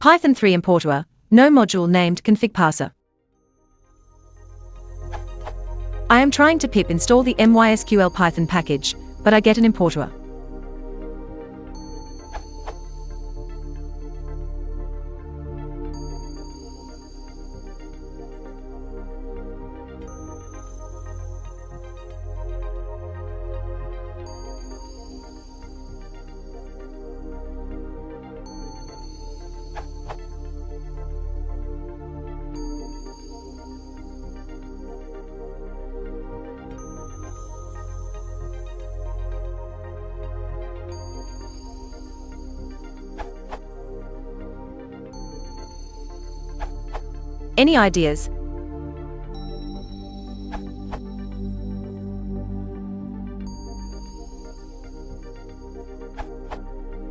Python 3 ImportError, no module named ConfigParser. I am trying to pip install the MySQL Python package, but I get an ImportError. Any ideas?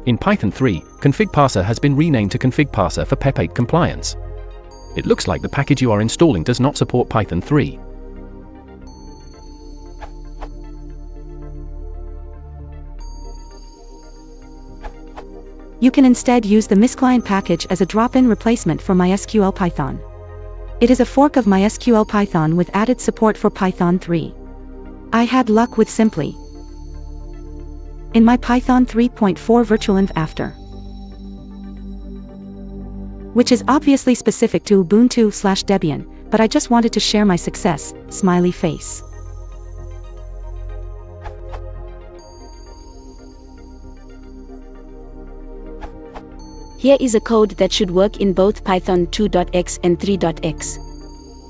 In Python 3, ConfigParser has been renamed to ConfigParser for PEP 8 compliance. It looks like the package you are installing does not support Python 3. You can instead use the misclient package as a drop-in replacement for MySQL Python. It is a fork of MySQL Python with added support for Python 3. I had luck with Simply. In my Python 3.4 virtualenv after, which is obviously specific to Ubuntu/Debian, but I just wanted to share my success, smiley face. Here is a code that should work in both Python 2.x and 3.x.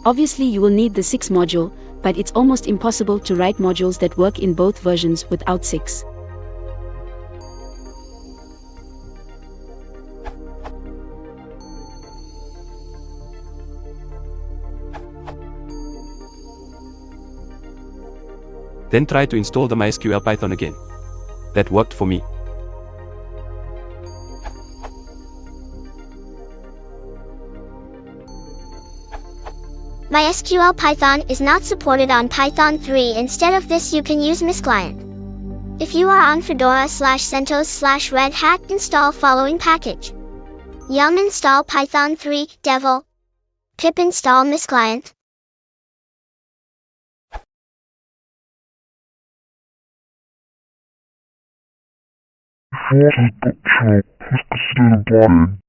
Obviously you will need the 6 module, but it's almost impossible to write modules that work in both versions without 6. Then try to install the MySQL Python again. That worked for me. MySQL Python is not supported on Python 3. Instead of this you can use misclient. If you are on Fedora/CentOS/Red Hat, install following package. yum install Python 3 devel. Pip install misclient. If you want to check, please consider the button.